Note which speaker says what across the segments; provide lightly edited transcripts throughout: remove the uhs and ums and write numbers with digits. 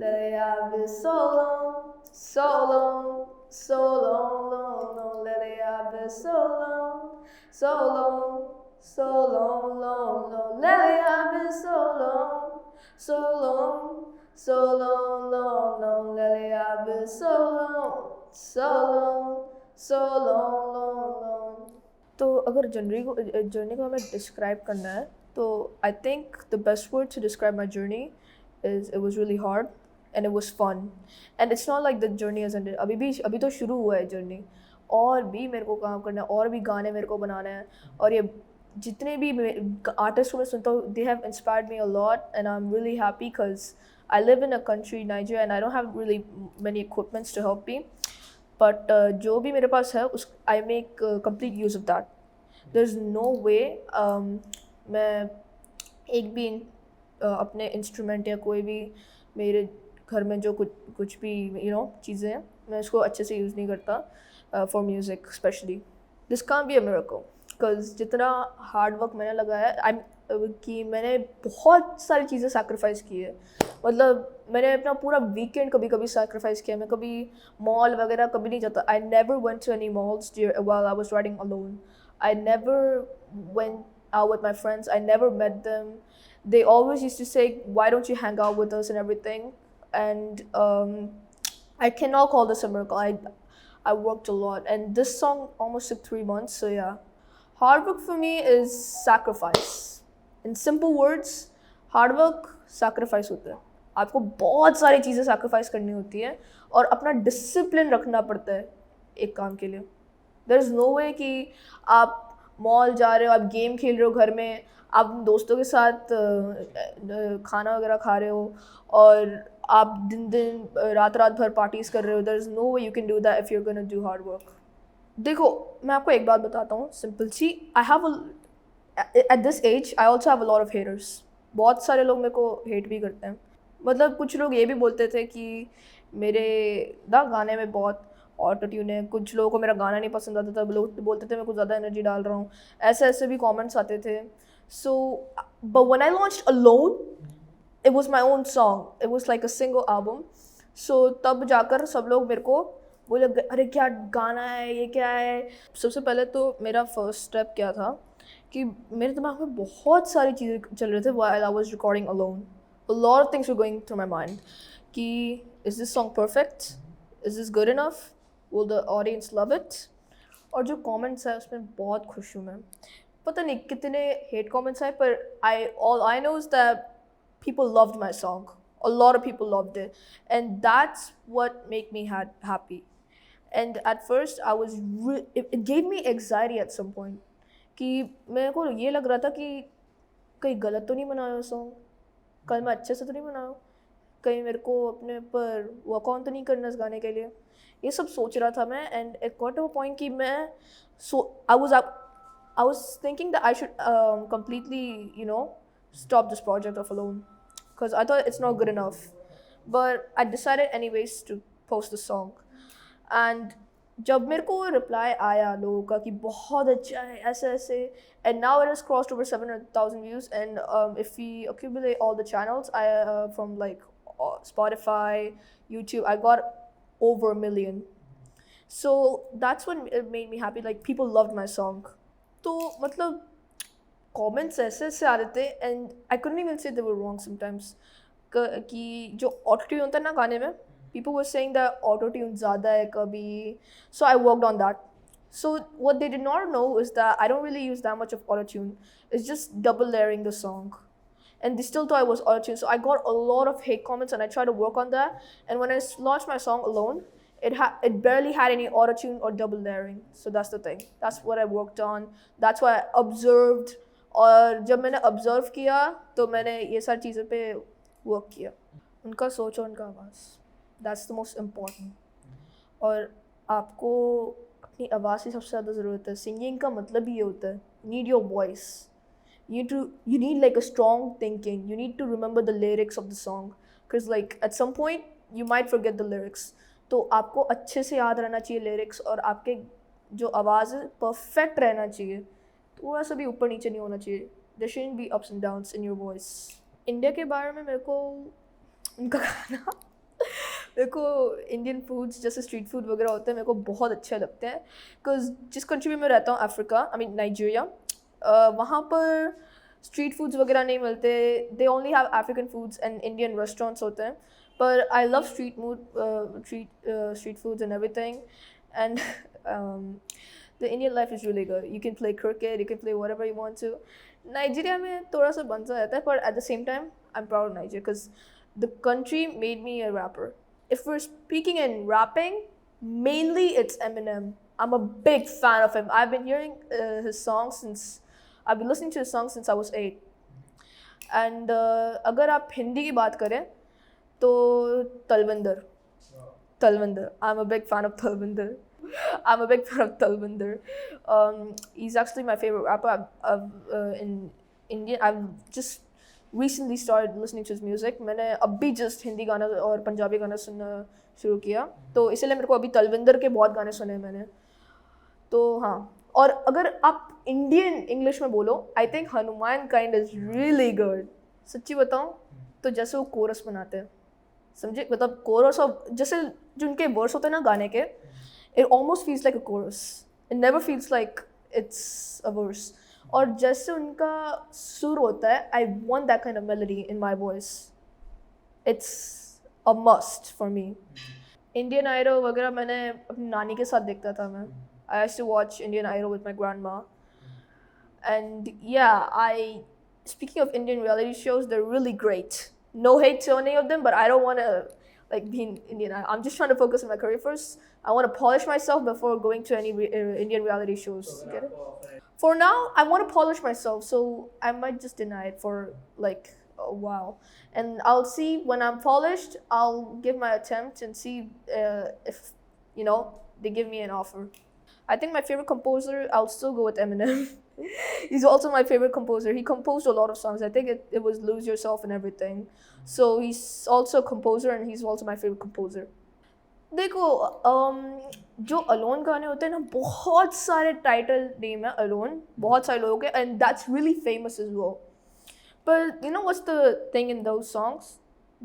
Speaker 1: Lately I've been so long, so long, so long, long, long. Lately I've been so long, so long, so long, long, long. Lately I've been so long, so long, so long, long, long. Lately I've been so long, so long, so long, long, long. तो अगर journey को हमें describe करना है तो I think the best word to describe my journey is it was really hard and it was fun and it's not like the journey is ended अभी तो शुरू हुआ है जर्नी और भी मेरे को काम करना है और भी गाने मेरे को बनाने हैं और ये जितने भी आर्टिस्ट को मैं सुनता हूँ they have inspired me a lot and I am really happy because I live in a country Nigeria and I don't have really many equipments to help me but जो भी मेरे पास है उस I make complete use of that there is no way मैं एक भी अपने इंस्ट्रूमेंट या कोई भी मेरे घर में जो कुछ भी चीज़ें हैं मैं उसको अच्छे से यूज़ नहीं करता for music specially this can't be a miracle because जितना हार्ड वर्क मैंने लगाया कि मैंने बहुत सारी चीज़ें सैक्रिफाइस की है मतलब मैंने अपना पूरा वीकेंड कभी कभी सैक्रिफाइस किया मैं कभी मॉल वगैरह कभी नहीं जाता I never went to any malls while I was riding alone I never went out with my friends. I never met them. They always used to say, why don't you hang out with us and everything? And I cannot call this a miracle. I worked a lot. And this song almost took 3 months. So yeah. Hard work for me is sacrifice. In simple words, hard work, sacrifice होता है. आपको बहुत सारी चीज़ें sacrifice करनी होती है और अपना discipline रखना पड़ता है एक काम के लिए. There is no way कि आप मॉल जा रहे हो आप गेम खेल रहे हो घर में आप दोस्तों के साथ खाना वगैरह खा रहे हो और आप दिन रात भर पार्टीज कर रहे हो there is no way you can do that if you are gonna do hard work देखो मैं आपको एक बात बताता हूँ simple see I have at this age I also have a lot of haters बहुत सारे लोग मेरे को हेट भी करते हैं मतलब कुछ लोग ये भी बोलते थे कि मेरे गाने में बहुत ऑटो ट्यून है कुछ लोगों को मेरा गाना नहीं पसंद आता था लोग बोलते थे मैं कुछ ज़्यादा एनर्जी डाल रहा हूँ ऐसे भी कमेंट्स आते थे so but when I launched alone it was my own song it was like a single album so तब जाकर सब लोग मेरे को बोले अरे क्या गाना है ये क्या है सबसे पहले तो मेरा फर्स्ट स्टेप क्या था कि मेरे दिमाग में बहुत सारी चीज़ें चल रहे थे while I was recording alone a lot of things were going through my mind कि is this song perfect is this good enough will the audience love it और जो comments है उसमें बहुत खुश हूँ मैं पता नहीं कितने hate comments आए पर all I know is that people loved my song a lot of people loved it and that's what made me happy and at first I was it gave me anxiety at some point कि मेरे को ये लग रहा था कि कहीं गलत तो नहीं बनाया सॉन्ग कल मैं अच्छे से तो नहीं बनाऊँ कहीं मेरे को अपने पर वर्क ऑन तो नहीं करना इस गाने के लिए ये सब सोच रहा था मैं and it got to a point कि मैं I was thinking that I should completely stop this project of Alone because I thought it's not good enough but I decided anyways to post the song and जब मेरे को reply आया लोगों का कि बहुत अच्छा है ऐसे and now it has crossed over 700,000 views and if we accumulate all the channels from like Spotify, YouTube, I got over 1 million. So that's what made me happy. Like people loved my song. तो मतलब comments ऐसे आ रहे थे and I couldn't even say they were wrong sometimes. कि जो auto tune होता है ना गाने में people were saying that auto tune ज़्यादा है कभी so I worked on that. So what they did not know is that I don't really use that much of auto tune. It's just double layering the song. And they still thought it was auto-tune. So I got a lot of hate comments and I tried to work on that. And when I launched my song Alone, it barely had any auto-tune or double layering. So that's the thing. That's what I worked on. That's what I observed. और जब मैंने observe किया तो मैंने ये सारी चीज़ों पे work किया उनका सोच और उनका आवाज़ that's the most important और आपको अपनी आवाज़ की सबसे ज़्यादा ज़रूरत है सिंगिंग का मतलब ही ये होता है need your voice you need like a strong thinking you need to remember the lyrics of the song because like at some point you might forget the lyrics तो आपको अच्छे से याद रहना चाहिए lyrics और आपके जो आवाज़ है perfect रहना चाहिए थोड़ा सा भी ऊपर नीचे नहीं होना चाहिए there shouldn't be ups and downs in your voice India के बारे में मेरे को उनका गाना मेरे को इंडियन फूड्स जैसे स्ट्रीट फूड वगैरह होते हैं मेरे को बहुत अच्छे लगते हैं बिकॉज जिस कंट्री में मैं रहता हूँ अफ्रीका आई मीन नाइजीरिया वहाँ पर स्ट्रीट फूड्स वगैरह नहीं मिलते they only have African foods and Indian restaurants होते हैं पर I love street foods and everything and the Indian life is really good. You can play cricket, you can play whatever you want to. Nigeria में थोड़ा सा बन सा रहता है पर at the same time I'm proud of Nigeria because the country made me a rapper. If we're speaking in rapping, mainly it's Eminem. I'm a big fan of him. I've been hearing his songs since I've been listening to his songs since I was 8. And अगर आप हिंदी की बात करें तो Talwinder. I'm a big fan of Talvinder. He's actually my favorite rapper. In India, I've just recently started listening to his music. मैंने अभी just Hindi गाना और पंजाबी गाना सुनना शुरू किया तो इसलिए मेरे को अभी तलविंदर के बहुत गाने सुने मैंने तो हाँ और अगर आप इंडियन इंग्लिश में बोलो I think Hanuman kind is really good सच्ची बताऊँ तो जैसे वो कोरस बनाते हैं समझे मतलब कोरस और जैसे जो उनके वर्स होते हैं ना गाने के it almost feels like a chorus. It never feels like it's a verse. और जैसे उनका सुर होता है I want that kind of melody in my voice. It's a must for me. Indian Idol वगैरह मैंने अपनी नानी के साथ देखता था मैं. I used to watch Indian Idol with my grandma. And yeah, speaking of Indian reality shows, they're really great. No hate to any of them, but I don't want to like be in Indian Idol. I'm just trying to focus on my career first. I want to polish myself before going to any Indian reality shows. Get it? For now, I want to polish myself, so I might just deny it for like a while. And I'll see when I'm polished, I'll give my attempt and see if, you know, they give me an offer. I think my favorite composer, I'll still go with Eminem. He's also my favorite composer. He composed a lot of songs. I think it was Lose Yourself and everything. So he's also a composer and he's also my favorite composer. देखो जो alone गाने होते हैं ना बहुत सारे title name है alone बहुत सारे लोगों के and that's really famous as well but you know what's the thing in those songs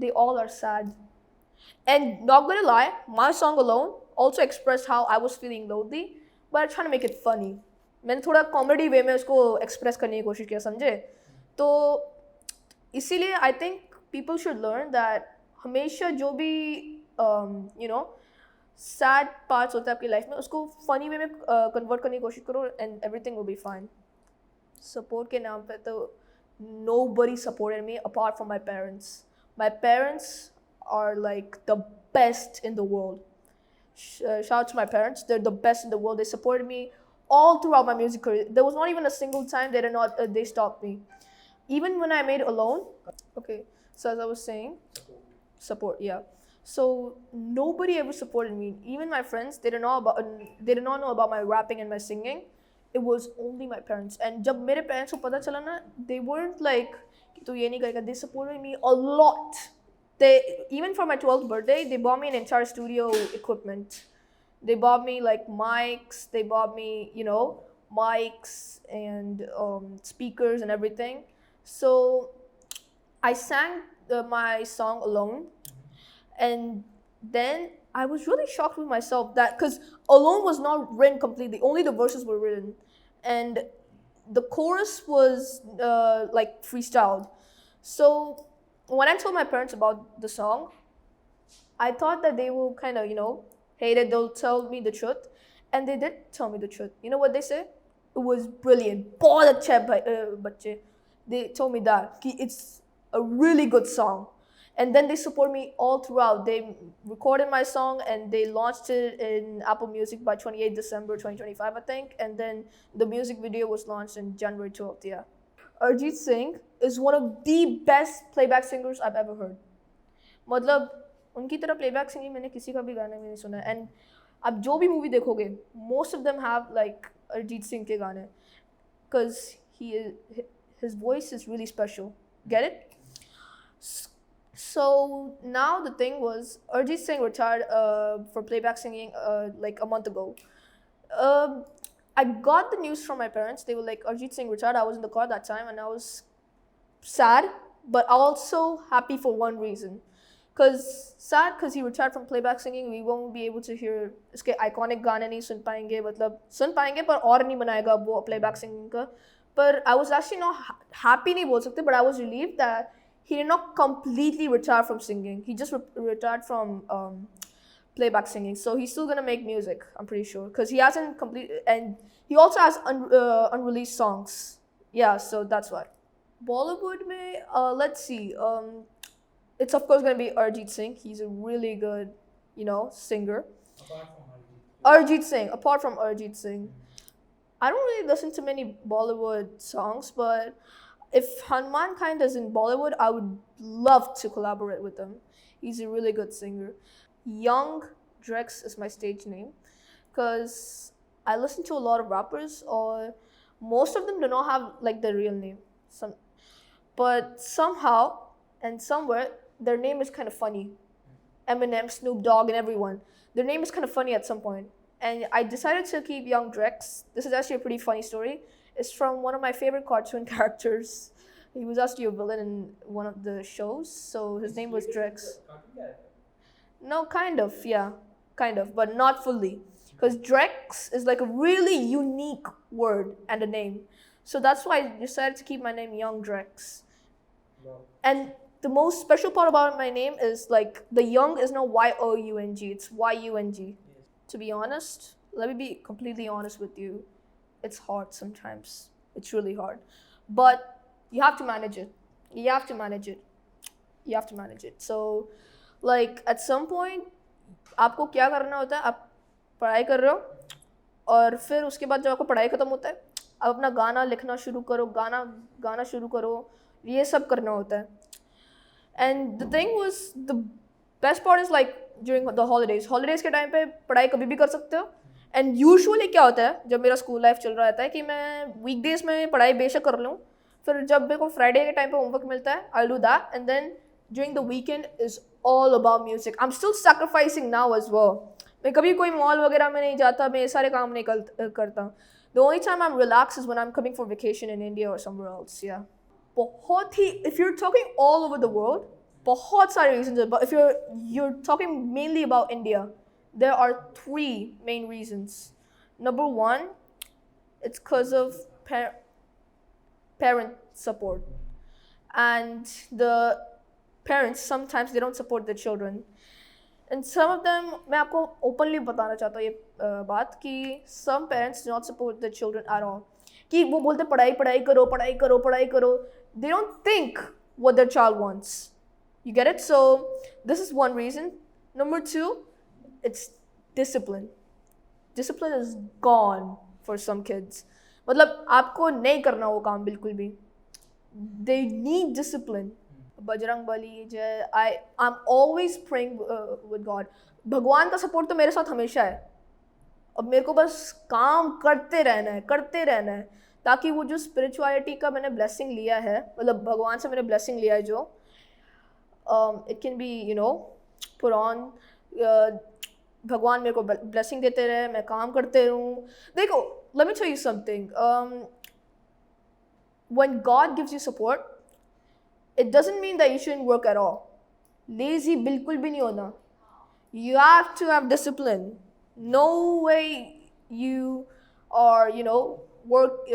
Speaker 1: they all are sad and not gonna lie my song Alone also expressed how I was feeling lonely but I'm trying to make it funny मैंने थोड़ा comedy वे में उसको express करने की कोशिश किया समझे तो इसीलिए I think people should learn that हमेशा जो भी यू नो सैड पार्ट्स होता है आपकी लाइफ में उसको फनी वे में कन्वर्ट करने की कोशिश करो and everything will be fine support के नाम पे तो nobody supported me apart from my parents. My parents are like the best in the world. Shout out to my parents. They're the best in the world. They supported me all throughout my music career. There was not even a single time they stopped me. Even when I made Alone. Okay, so as I was saying, support, yeah. So nobody ever supported me. Even my friends, they did not know about my rapping and my singing. It was only my parents. And जब मेरे parents को पता चला ना, they weren't like कि तू ये नहीं करेगा. They supported me a lot. They even for my 12th birthday, they bought me an entire studio equipment. They bought me like mics. They bought me, you know, mics and speakers and everything. So I sang my song Alone, and then I was really shocked with myself that because Alone was not written completely, only the verses were written, and the chorus was like freestyled. So when I told my parents about the song, I thought that they will kind of, you know, hate it. They'll tell me the truth, and they did tell me the truth. You know what they say? It was brilliant. बहुत अच्छे बच्चे. They told me that it's a really good song. And then they support me all throughout. They recorded my song and they launched it in Apple Music by 28 December 2025, I think. And then the music video was launched in January 12th, yeah. Arjit Singh is one of the best playback singers I've ever heard. मतलब उनकी तरह playback singing मैंने किसी का भी गाने में नहीं सुना. And आप जो भी movie देखोगे, most of them have like Arjit Singh के गाने. Because his voice is really special. Get it? So now the thing was, Arjit Singh retired for playback singing like a month ago. I got the news from my parents. They were like, Arjit Singh retired. I was in the car that time and I was sad, but also happy for one reason. Because he retired from playback singing, we won't be able to hear इसके iconic गाने नहीं सुन पाएंगे, मतलब सुन पाएंगे पर और नहीं बनाएगा वो playback singing का. But I was actually not happy नहीं बोल सकते, but I was relieved that he did not completely retire from singing. He just retired from playback singing. So he's still gonna make music, I'm pretty sure, because he hasn't completed, and he also has unreleased songs. Yeah, so that's why. Bollywood में, let's see. It's of course gonna be Arjit Singh. He's a really good, singer. Apart from Arjit Singh, I don't really listen to many Bollywood songs, but if Hanuman Kind is in Bollywood, I would love to collaborate with him. He's a really good singer. Young Drex is my stage name because I listen to a lot of rappers, or most of them do not have like their real name. But somehow and somewhere, their name is kind of funny. Eminem, Snoop Dogg, and everyone. Their name is kind of funny at some point. And I decided to keep Young Drex. This is actually a pretty funny story. It's from one of my favorite cartoon characters. He was actually a villain in one of the shows, so his name was Drex. No, kind of, yeah. Kind of, but not fully. Because Drex is like a really unique word and a name. So that's why I decided to keep my name Young Drex. Wow. And the most special part about my name is like the young is not Y-O-U-N-G, it's Y-U-N-G. Yes. To be honest, let me be completely honest with you. It's hard sometimes. It's really hard. But you have to manage it. You have to manage it. You have to manage it. So, like, at some point, आपको क्या करना होता है? आप पढ़ाई कर रहे हो और फिर उसके बाद जब आपको पढ़ाई खत्म होता है, आप अपना गाना लिखना शुरू करो, गाना शुरू करो, ये सब करना होता है. And the thing was, the best part is like during the holidays के टाइम पे पढ़ाई कभी भी कर सकते हो. And usually क्या होता है जब मेरा स्कूल लाइफ चल रहा है कि मैं weekdays में पढ़ाई बेशक कर लूँ, फिर जब मेरे को फ्राइडे के टाइम पे होमवर्क मिलता है, I'll do that, and then during the weekend is all about music. I'm still sacrificing now as well. मैं कभी कोई मॉल वगैरह में नहीं जाता, मैं ये सारे काम नहीं करता. The only time I'm relaxed is when I'm coming for vacation in India or somewhere else. Yeah. बहुत ही, if you're talking all over the world, बहुत सारे reasons. But if you're talking mainly about India, there are 3 main reasons. Number 1, it's because of parent support. And the parents, sometimes they don't support their children. And some of them, मैं आपको openly बताना चाहता हूँ ये बात कि some parents do not support their children at all. कि वो बोलते पढ़ाई करो. They don't think what their child wants. You get it? So this is one reason. Number 2, it's discipline. Discipline is gone for some kids. मतलब आपको नहीं करना वो काम बिल्कुल भी. They need discipline. Bajrang Bali जय. I'm always praying with God. भगवान का सपोर्ट तो मेरे साथ हमेशा है. अब मेरे को बस काम करते रहना है ताकि वो जो स्पिरिचुअलिटी का मैंने ब्लेसिंग लिया है, मतलब भगवान से मैंने ब्लेसिंग लिया है जो, it can B put on. भगवान मेरे को ब्लेसिंग देते रहे, मैं काम करते रहूँ. देखो, let me tell you something. When God gives you support, it doesn't mean that you shouldn't work at all. Lazy बिल्कुल भी नहीं होना. You have to have discipline. No way you are, work.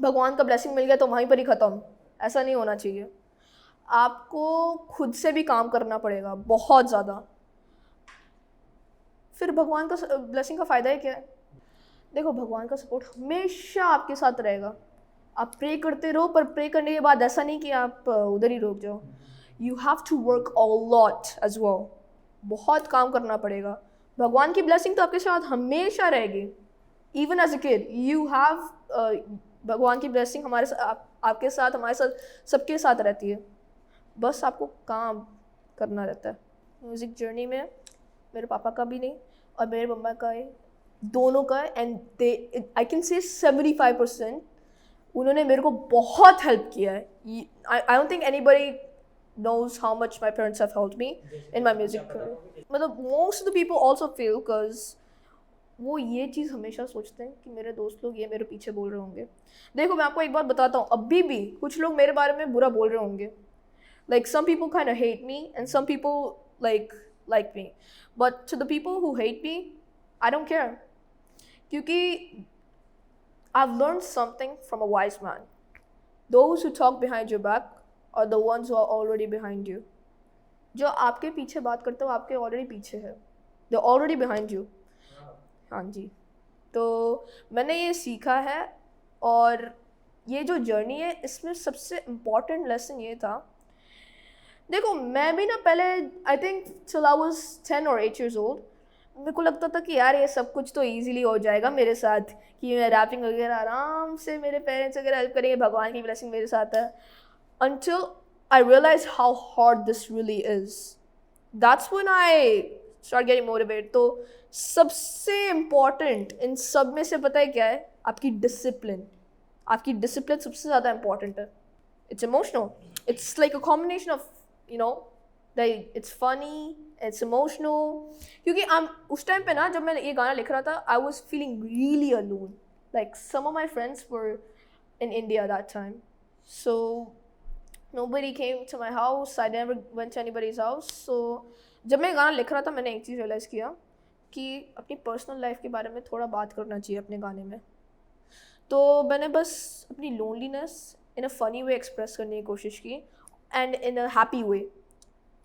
Speaker 1: भगवान का blessing मिल गया तो वहीं पर ही ख़त्म. ऐसा नहीं होना चाहिए. आपको खुद से भी काम करना पड़ेगा बहुत ज़्यादा. फिर भगवान का blessing का फ़ायदा ही क्या है? देखो, भगवान का सपोर्ट हमेशा आपके साथ रहेगा. आप प्रे करते रहो, पर प्रे करने के बाद ऐसा नहीं कि आप उधर ही रुक जाओ. You have to work a lot as well. बहुत काम करना पड़ेगा. भगवान की ब्लेसिंग तो आपके साथ हमेशा रहेगी. Even as a kid, you have भगवान की ब्लेसिंग हमारे आपके साथ, हमारे साथ, सबके साथ रहती है. बस आपको काम करना रहता है. म्यूज़िक जर्नी में मेरे पापा का भी नहीं और मेरे मम्मा का है, दोनों का. एंड आई कैन से 75% उन्होंने मेरे को बहुत हेल्प किया है. I don't think anybody knows how much my parents have helped me in my music career. मतलब most of the people also feel because वो ये चीज़ हमेशा सोचते हैं कि मेरे दोस्त लोग ये मेरे पीछे बोल रहे होंगे. देखो, मैं आपको एक बात बताता हूँ, अभी भी कुछ लोग मेरे बारे में बुरा बोल रहे होंगे. Like some people kind of hate me and some people like me. But to the people who hate me, I don't care. Because I've learned something from a wise man. Those who talk behind your back are the ones who are already behind you. जो आपके पीछे बात करते हो आपके already पीछे है. They're already behind you. हाँ जी. तो मैंने ये सीखा है और ये जो जर्नी है इसमें सबसे इम्पॉर्टेंट लेसन ये था. देखो मैं भी ना पहले I think till I was 10 or 8 years old मेरे को लगता था कि यार ये सब कुछ तो इजीली हो जाएगा मेरे साथ कि मैं रैपिंग वगैरह आराम से मेरे पेरेंट्स वगैरह हेल्प करेंगे भगवान की ब्लेसिंग मेरे साथ है. Until I realized how hard this really is. That's when I start getting motivated. तो सबसे इम्पॉर्टेंट इन सब में से पता है क्या है? आपकी डिसिप्लिन. आपकी डिसिप्लिन सबसे ज़्यादा इम्पॉर्टेंट है. It's emotional. It's like a combination of, you know, that it's funny, it's emotional. क्योंकि उस टाइम पे ना जब मैं ये गाना लिख रहा था I was feeling really alone. Like some of my friends were in India that time. So nobody came to my house. I never went to anybody's house. So जब मैं गाना लिख रहा था मैंने एक चीज़ रियलाइज़ किया कि अपनी पर्सनल लाइफ के बारे में थोड़ा बात करना चाहिए अपने गाने में. तो मैंने बस अपनी loneliness in a funny way express करने की कोशिश की and in a happy way.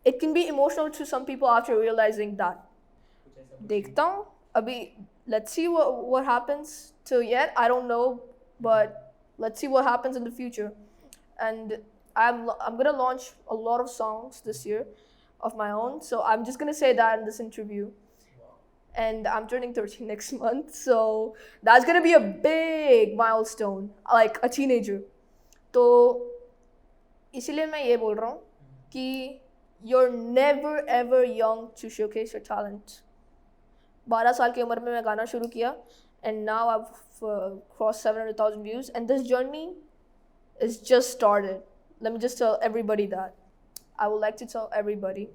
Speaker 1: It can be emotional to some people after realising that. देखता हूँ अभी. Let's see what happens. So yet I don't know, but let's see what happens in the future. And I'm gonna launch a lot of songs this year of my own. So I'm just gonna say that in this interview. And I'm turning 13 next month, so that's gonna be a big milestone, like a teenager. तो इसीलिए मैं ये बोल रहा हूँ कि you're never ever young to showcase your talent. 12 साल की उम्र में मैं गाना शुरू किया. And now I've crossed 700,000 views. And this journey is just started. Let me just tell everybody that. I would like to tell everybody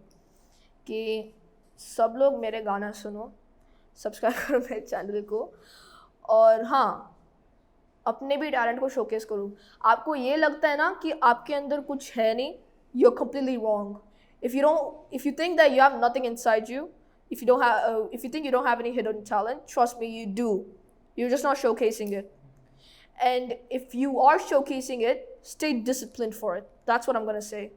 Speaker 1: कि सब लोग मेरे गाना सुनो, सब्सक्राइब करो मेरे चैनल को और हाँ अपने भी टैलेंट को शोकेस करो. आपको ये लगता है ना कि आपके अंदर कुछ है नहीं, you're completely wrong. If you think that you have nothing inside you, if you think you don't have any hidden talent, trust me, you do. You're just not showcasing it. And if you are showcasing it, stay disciplined for it. That's what I'm gonna say.